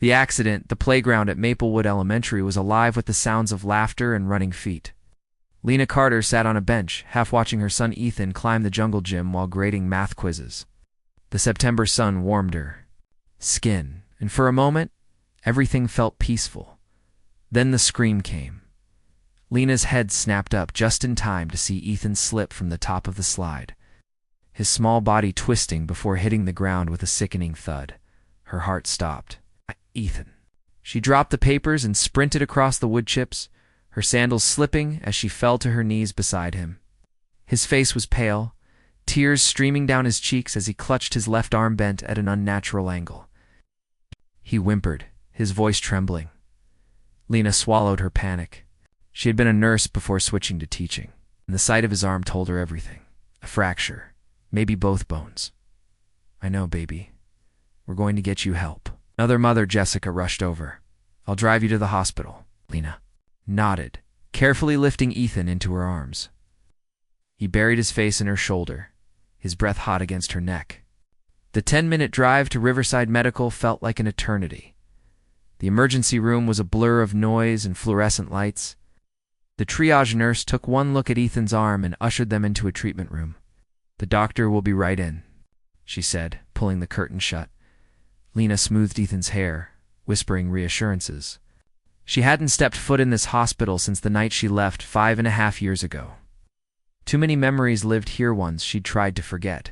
The accident, the playground at Maplewood Elementary, was alive with the sounds of laughter and running feet. Lena Carter sat on a bench, half watching her son Ethan climb the jungle gym while grading math quizzes. The September sun warmed her skin, and for a moment, everything felt peaceful. Then the scream came. Lena's head snapped up just in time to see Ethan slip from the top of the slide, his small body twisting before hitting the ground with a sickening thud. Her heart stopped. Ethan. She dropped the papers and sprinted across the wood chips, her sandals slipping as she fell to her knees beside him. His face was pale, tears streaming down his cheeks as he clutched his left arm bent at an unnatural angle. He whimpered, his voice trembling. Lena swallowed her panic. She had been a nurse before switching to teaching, and the sight of his arm told her everything. A fracture, maybe both bones. I know, baby. We're going to get you help. Another mother, Jessica, rushed over. I'll drive you to the hospital. Lena nodded, carefully lifting Ethan into her arms. He buried his face in her shoulder, his breath hot against her neck. The 10-minute drive to Riverside Medical felt like an eternity. The emergency room was a blur of noise and fluorescent lights. The triage nurse took one look at Ethan's arm and ushered them into a treatment room. The doctor will be right in, she said, pulling the curtain shut. Lena smoothed Ethan's hair, whispering reassurances. She hadn't stepped foot in this hospital since the night she left 5.5 years ago. Too many memories lived here once she'd tried to forget.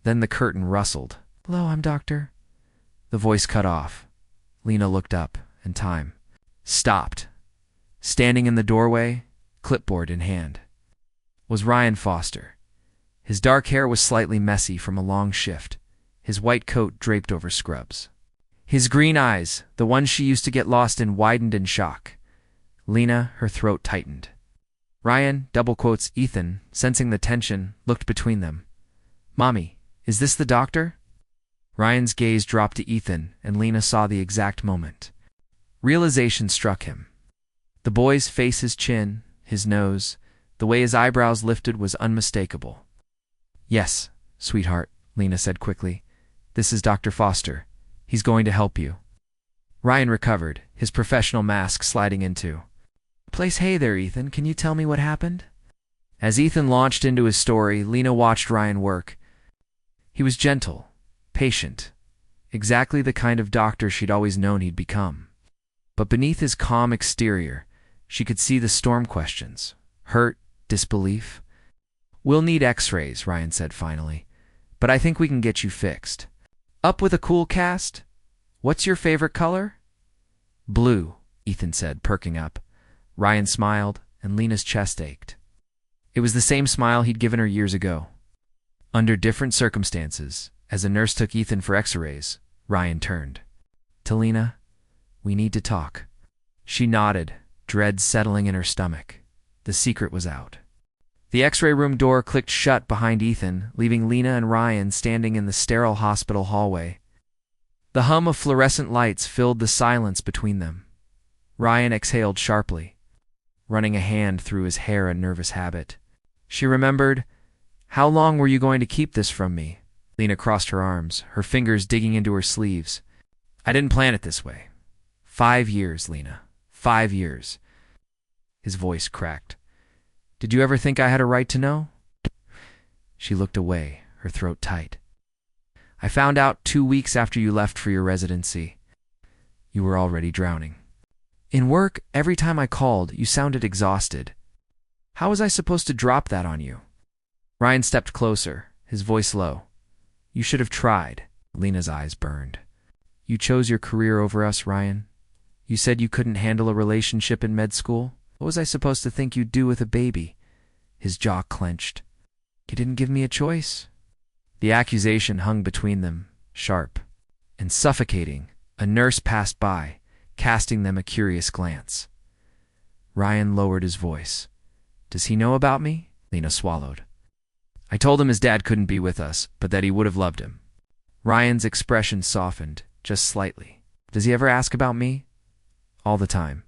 Then the curtain rustled. Hello, I'm Doctor. The voice cut off. Lena looked up, and time stopped. Standing in the doorway, clipboard in hand, was Ryan Foster. His dark hair was slightly messy from a long shift, his white coat draped over scrubs. His green eyes, the ones she used to get lost in, widened in shock. Lena, her throat tightened. Ryan, double quotes Ethan, sensing the tension, looked between them. Mommy, is this the doctor? Ryan's gaze dropped to Ethan, and Lena saw the exact moment. Realization struck him. The boy's face, his chin, his nose, the way his eyebrows lifted was unmistakable. Yes, sweetheart, Lena said quickly. This is Dr. Foster. He's going to help you. Ryan recovered, his professional mask sliding into place. Hey there, Ethan. Can you tell me what happened? As Ethan launched into his story, Lena watched Ryan work. He was gentle, patient, exactly the kind of doctor she'd always known he'd become. But beneath his calm exterior, she could see the storm questions. Hurt, disbelief. We'll need x-rays, Ryan said finally, but I think we can get you fixed. Up with a cool cast? What's your favorite color? Blue, Ethan said, perking up. Ryan smiled, and Lena's chest ached. It was the same smile he'd given her years ago. Under different circumstances, as a nurse took Ethan for x-rays, Ryan turned to Lena. We need to talk. She nodded, dread settling in her stomach. The secret was out. The x-ray room door clicked shut behind Ethan, leaving Lena and Ryan standing in the sterile hospital hallway. The hum of fluorescent lights filled the silence between them. Ryan exhaled sharply, running a hand through his hair, a nervous habit. She remembered. How long were you going to keep this from me? Lena crossed her arms, her fingers digging into her sleeves. I didn't plan it this way. 5 years, Lena. 5 years. His voice cracked. Did you ever think I had a right to know? She looked away, her throat tight. I found out 2 weeks after you left for your residency. You were already drowning. In work, every time I called, you sounded exhausted. How was I supposed to drop that on you? Ryan stepped closer, his voice low. You should have tried. Lena's eyes burned. You chose your career over us, Ryan. You said you couldn't handle a relationship in med school. What was I supposed to think you'd do with a baby? His jaw clenched. You didn't give me a choice. The accusation hung between them, sharp and suffocating. A nurse passed by, casting them a curious glance. Ryan lowered his voice. Does he know about me? Lena swallowed. I told him his dad couldn't be with us, but that he would have loved him. Ryan's expression softened, just slightly. Does he ever ask about me? All the time.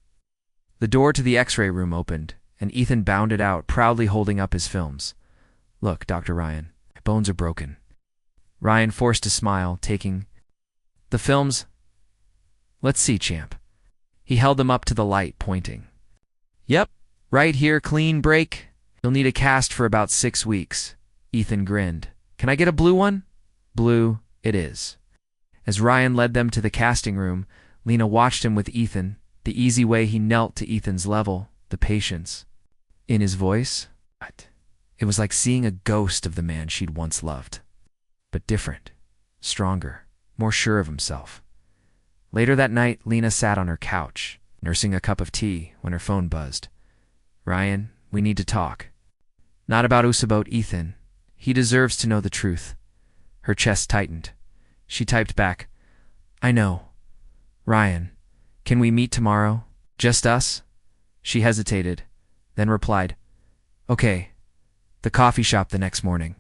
The door to the x-ray room opened, and Ethan bounded out, proudly holding up his films. Look, Dr. Ryan, my bones are broken. Ryan forced a smile, taking the films. Let's see, champ. He held them up to the light, pointing. Yep, right here, clean break. You'll need a cast for about 6 weeks. Ethan grinned. Can I get a blue one? Blue, it is. As Ryan led them to the casting room, Lena watched him with Ethan, the easy way he knelt to Ethan's level, the patience. In his voice, it was like seeing a ghost of the man she'd once loved. But different, stronger, more sure of himself. Later that night, Lena sat on her couch, nursing a cup of tea, when her phone buzzed. Ryan, we need to talk. Not about us, about Ethan. He deserves to know the truth. Her chest tightened. She typed back, I know. Ryan, can we meet tomorrow? Just us? She hesitated, then replied, Okay. The coffee shop the next morning.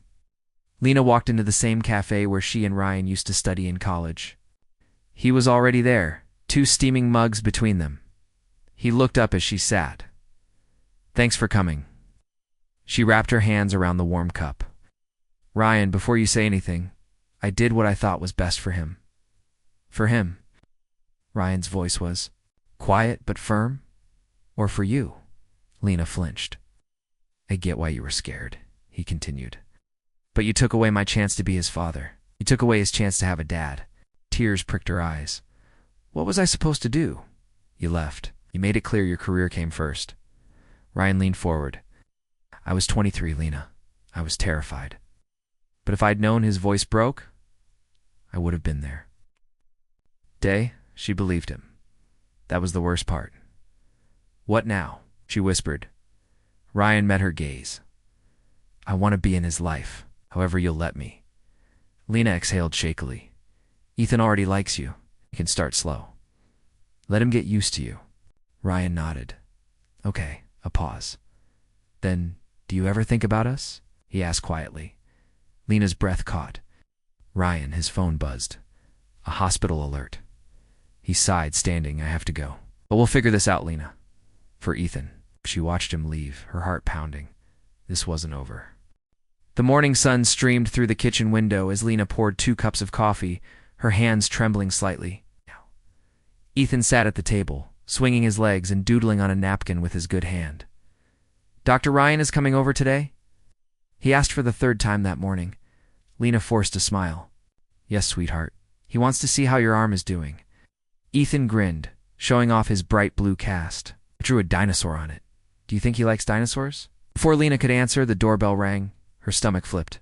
Lena walked into the same cafe where she and Ryan used to study in college. He was already there, 2 steaming mugs between them. He looked up as she sat. Thanks for coming. She wrapped her hands around the warm cup. Ryan, before you say anything, I did what I thought was best for him. For him. Ryan's voice was quiet but firm. Or for you? Lena flinched. I get why you were scared, he continued. But you took away my chance to be his father. You took away his chance to have a dad. Tears pricked her eyes. What was I supposed to do? You left. You made it clear your career came first. Ryan leaned forward. I was 23, Lena. I was terrified. But if I'd known his voice broke, I would have been there. Day, she believed him. That was the worst part. What now? She whispered. Ryan met her gaze. I want to be in his life, however you'll let me. Lena exhaled shakily. Ethan already likes you. You can start slow. Let him get used to you. Ryan nodded. Okay, a pause. Then, do you ever think about us? He asked quietly. Lena's breath caught. Ryan, his phone buzzed. A hospital alert. He sighed, standing. I have to go. But we'll figure this out, Lena. For Ethan. She watched him leave, her heart pounding. This wasn't over. The morning sun streamed through the kitchen window as Lena poured 2 cups of coffee, her hands trembling slightly. Ethan sat at the table, swinging his legs and doodling on a napkin with his good hand. Dr. Ryan is coming over today? He asked for the 3rd time that morning. Lena forced a smile. Yes, sweetheart. He wants to see how your arm is doing. Ethan grinned, showing off his bright blue cast. I drew a dinosaur on it. Do you think he likes dinosaurs? Before Lena could answer, the doorbell rang. Her stomach flipped.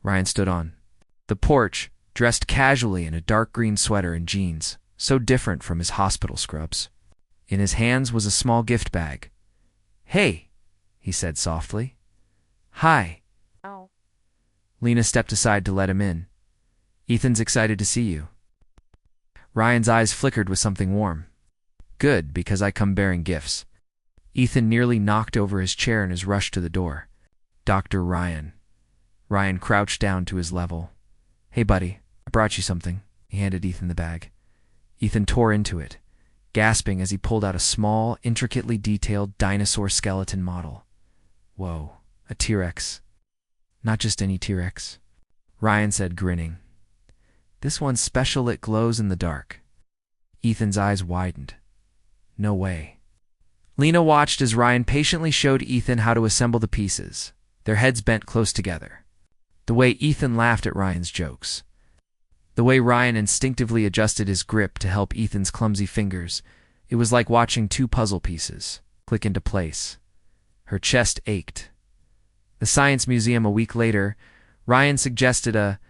Ryan stood on the porch, dressed casually in a dark green sweater and jeans, so different from his hospital scrubs. In his hands was a small gift bag. Hey, he said softly. Hi. Oh. Lena stepped aside to let him in. Ethan's excited to see you. Ryan's eyes flickered with something warm. Good, because I come bearing gifts. Ethan nearly knocked over his chair in his rush to the door. Dr. Ryan. Ryan crouched down to his level. Hey, buddy, I brought you something. He handed Ethan the bag. Ethan tore into it, gasping as he pulled out a small, intricately detailed dinosaur skeleton model. Whoa, a T-Rex. Not just any T-Rex. Ryan said, grinning. This one's special, it glows in the dark. Ethan's eyes widened. No way. Lena watched as Ryan patiently showed Ethan how to assemble the pieces, their heads bent close together. The way Ethan laughed at Ryan's jokes. The way Ryan instinctively adjusted his grip to help Ethan's clumsy fingers. It was like watching 2 puzzle pieces click into place. Her chest ached. The Science Museum a week later, Ryan suggested a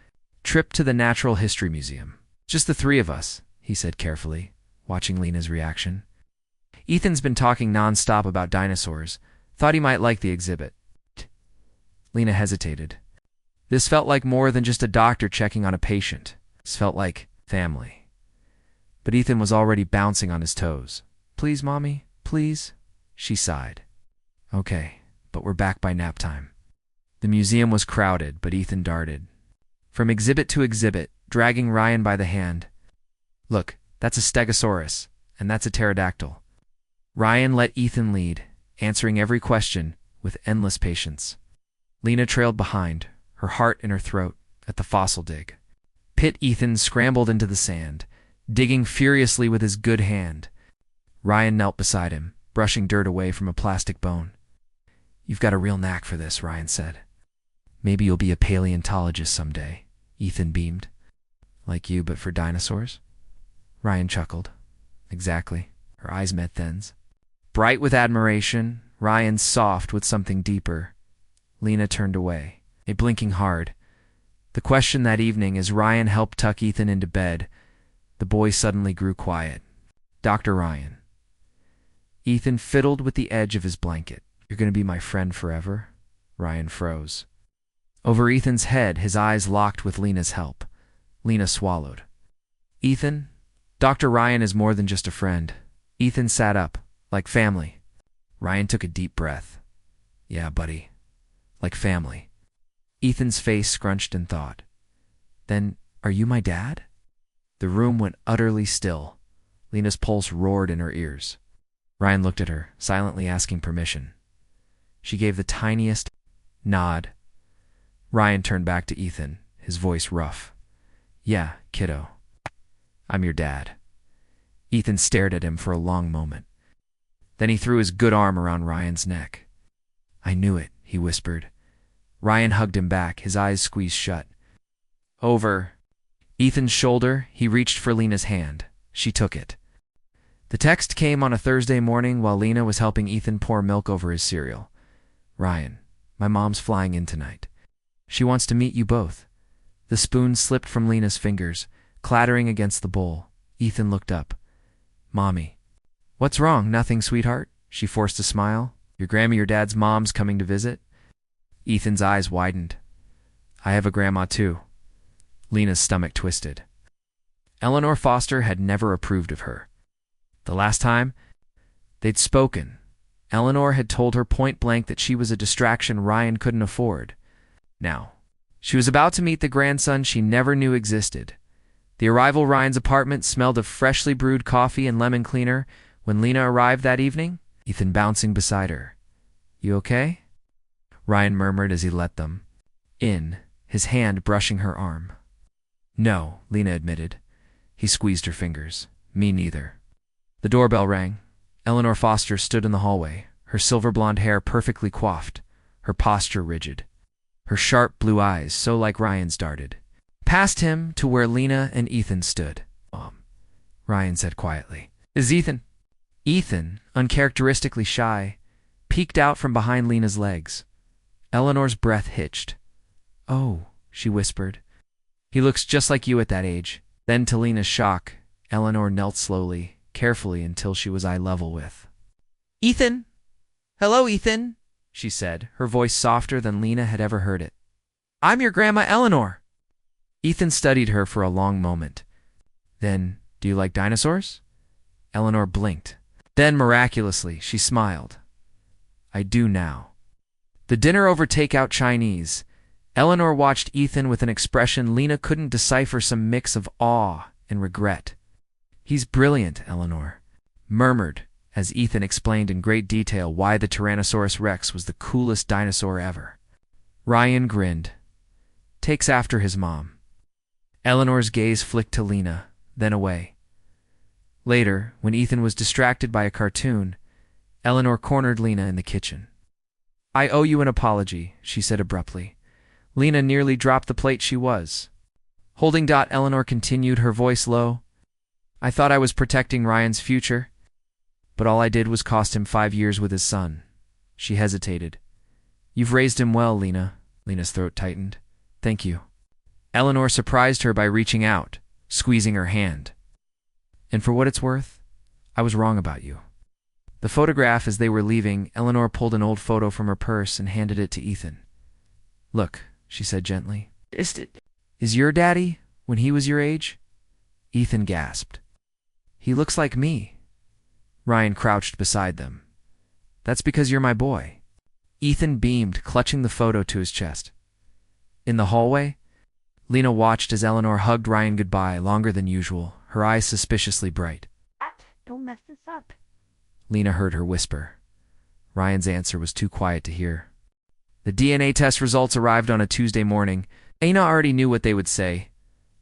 trip to the Natural History Museum. Just the 3 of us, he said carefully, watching Lena's reaction. Ethan's been talking non-stop about dinosaurs. Thought he might like the exhibit. Lena hesitated. This felt like more than just a doctor checking on a patient. This felt like family. But Ethan was already bouncing on his toes. Please, Mommy, please? She sighed. Okay, but we're back by nap time. The museum was crowded, but Ethan darted. From exhibit to exhibit, dragging Ryan by the hand. Look, that's a Stegosaurus, and that's a pterodactyl. Ryan let Ethan lead, answering every question with endless patience. Lena trailed behind, her heart in her throat, at the fossil dig. Ethan scrambled into the sand, digging furiously with his good hand. Ryan knelt beside him, brushing dirt away from a plastic bone. "You've got a real knack for this," Ryan said. "Maybe you'll be a paleontologist someday," Ethan beamed. "Like you, but for dinosaurs?" Ryan chuckled. "Exactly." Her eyes met Then's. Bright with admiration, Ryan soft with something deeper. Lena turned away, blinking hard. The question that evening, as Ryan helped tuck Ethan into bed, the boy suddenly grew quiet. "Dr. Ryan." Ethan fiddled with the edge of his blanket. "You're going to be my friend forever?" Ryan froze. Over Ethan's head, his eyes locked with Lena's help. Lena swallowed. "Ethan, Dr. Ryan is more than just a friend." Ethan sat up, "Like family." Ryan took a deep breath. "Yeah, buddy. Like family." Ethan's face scrunched in thought. "Then, are you my dad?" The room went utterly still. Lena's pulse roared in her ears. Ryan looked at her, silently asking permission. She gave the tiniest nod. Ryan turned back to Ethan, his voice rough. "Yeah, kiddo. I'm your dad." Ethan stared at him for a long moment. Then he threw his good arm around Ryan's neck. "I knew it," he whispered. Ryan hugged him back, his eyes squeezed shut. Over Ethan's shoulder, he reached for Lena's hand. She took it. The text came on a Thursday morning while Lena was helping Ethan pour milk over his cereal. "Ryan, my mom's flying in tonight. She wants to meet you both." The spoon slipped from Lena's fingers, clattering against the bowl. Ethan looked up. "Mommy." "What's wrong? Nothing, sweetheart?" She forced a smile. "Your grandma, your dad's mom's coming to visit?" Ethan's eyes widened. "I have a grandma too." Lena's stomach twisted. Eleanor Foster had never approved of her. The last time they'd spoken, Eleanor had told her point blank that she was a distraction Ryan couldn't afford. Now, she was about to meet the grandson she never knew existed. The arrival Ryan's apartment smelled of freshly brewed coffee and lemon cleaner when Lena arrived that evening, Ethan bouncing beside her. "You okay?" Ryan murmured as he let them in, his hand brushing her arm. "No," Lena admitted. He squeezed her fingers. "Me neither." The doorbell rang. Eleanor Foster stood in the hallway, her silver blonde hair perfectly coiffed, her posture rigid. Her sharp blue eyes, so like Ryan's, darted past him to where Lena and Ethan stood. Ryan said quietly. "Is Ethan?" Ethan, uncharacteristically shy, peeked out from behind Lena's legs. Eleanor's breath hitched. "Oh," she whispered. "He looks just like you at that age." Then, to Lena's shock, Eleanor knelt slowly, carefully until she was eye level with. "Ethan! Hello, Ethan," she said, her voice softer than Lena had ever heard it. "I'm your grandma Eleanor." Ethan studied her for a long moment. "Then, do you like dinosaurs?" Eleanor blinked. Then, miraculously, she smiled. "I do now." The dinner over takeout Chinese. Eleanor watched Ethan with an expression Lena couldn't decipher, some mix of awe and regret. "He's brilliant," Eleanor murmured, as Ethan explained in great detail why the Tyrannosaurus Rex was the coolest dinosaur ever. Ryan grinned. "Takes after his mom." Eleanor's gaze flicked to Lena, then away. Later, when Ethan was distracted by a cartoon, Eleanor cornered Lena in the kitchen. "I owe you an apology," she said abruptly. Lena nearly dropped the plate she was holding. Eleanor continued, her voice low. "I thought I was protecting Ryan's future, but all I did was cost him 5 years with his son." She hesitated. "You've raised him well, Lena." Lena's throat tightened. "Thank you." Eleanor surprised her by reaching out, squeezing her hand. "And for what it's worth, I was wrong about you." The photograph, as they were leaving, Eleanor pulled an old photo from her purse and handed it to Ethan. "Look," she said gently. Is your daddy when he was your age?" Ethan gasped. "He looks like me." Ryan crouched beside them. "That's because you're my boy." Ethan beamed, clutching the photo to his chest. In the hallway, Lena watched as Eleanor hugged Ryan goodbye, longer than usual, her eyes suspiciously bright. "Don't mess this up," Lena heard her whisper. Ryan's answer was too quiet to hear. The DNA test results arrived on a Tuesday morning. Lena already knew what they would say,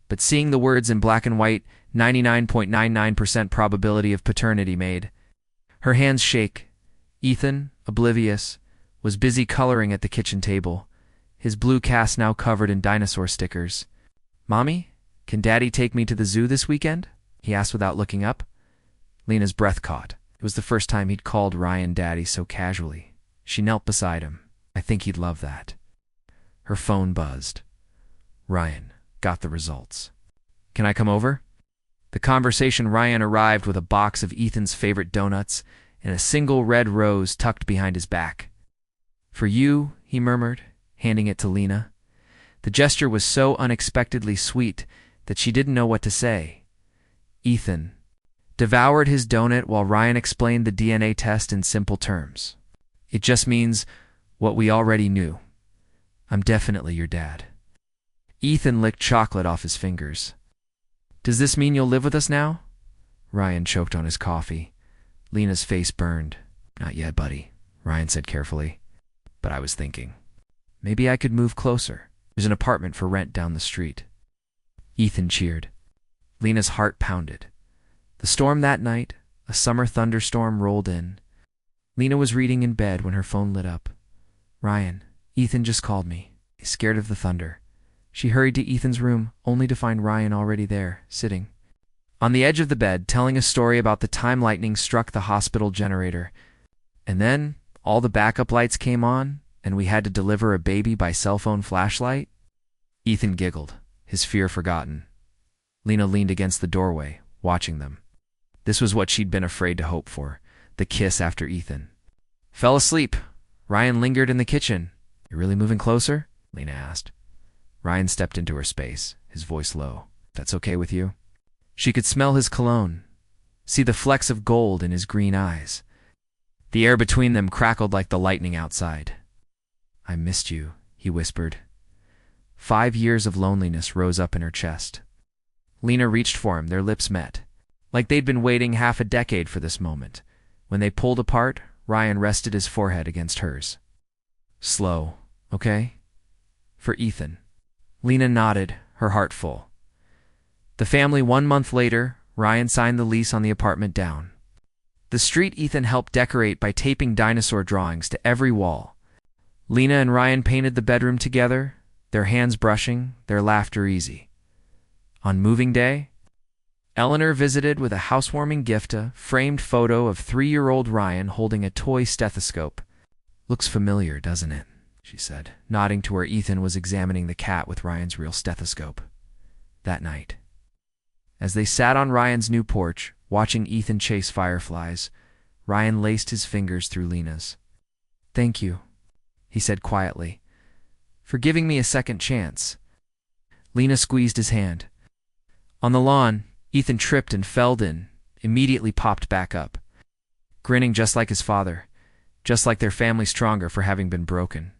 but seeing the words in black and white 99.99% probability of paternity made. Her hands shake. Ethan, oblivious, was busy coloring at the kitchen table, his blue cast now covered in dinosaur stickers. "Mommy, can Daddy take me to the zoo this weekend?" he asked without looking up. Lena's breath caught. It was the first time he'd called Ryan Daddy so casually. She knelt beside him. "I think he'd love that." Her phone buzzed. Ryan got the results. "Can I come over?" The conversation Ryan arrived with a box of Ethan's favorite donuts and a single red rose tucked behind his back. "For you," he murmured, handing it to Lena. The gesture was so unexpectedly sweet that she didn't know what to say. Ethan devoured his donut while Ryan explained the DNA test in simple terms. "It just means what we already knew. I'm definitely your dad." Ethan licked chocolate off his fingers. "Does this mean you'll live with us now?" Ryan choked on his coffee. Lena's face burned. "Not yet, buddy," Ryan said carefully. "But I was thinking, maybe I could move closer. There's an apartment for rent down the street." Ethan cheered. Lena's heart pounded. The storm that night, a summer thunderstorm, rolled in. Lena was reading in bed when her phone lit up. "Ryan, Ethan just called me. He's scared of the thunder." She hurried to Ethan's room, only to find Ryan already there, sitting on the edge of the bed, telling a story about the time lightning struck the hospital generator. "And then all the backup lights came on, and we had to deliver a baby by cell phone flashlight." Ethan giggled, his fear forgotten. Lena leaned against the doorway, watching them. This was what she'd been afraid to hope for, the kiss after Ethan fell asleep. Ryan lingered in the kitchen. "You really moving closer?" Lena asked. Ryan stepped into her space, his voice low. "That's okay with you?" She could smell his cologne, see the flecks of gold in his green eyes. The air between them crackled like the lightning outside. "I missed you," he whispered. 5 years of loneliness rose up in her chest. Lena reached for him, their lips met, like they'd been waiting half a decade for this moment. When they pulled apart, Ryan rested his forehead against hers. "Slow, okay?" "For Ethan." Lena nodded, her heart full. The family 1 month later, Ryan signed the lease on the apartment down. The street Ethan helped decorate by taping dinosaur drawings to every wall. Lena and Ryan painted the bedroom together, their hands brushing, their laughter easy. On moving day, Eleanor visited with a housewarming gift, a framed photo of 3-year-old Ryan holding a toy stethoscope. "Looks familiar, doesn't it?" she said, nodding to where Ethan was examining the cat with Ryan's real stethoscope. That night, as they sat on Ryan's new porch, watching Ethan chase fireflies, Ryan laced his fingers through Lena's. "Thank you," he said quietly, "for giving me a second chance." Lena squeezed his hand. On the lawn, Ethan tripped and fell in, immediately popped back up, grinning just like his father, just like their family stronger for having been broken.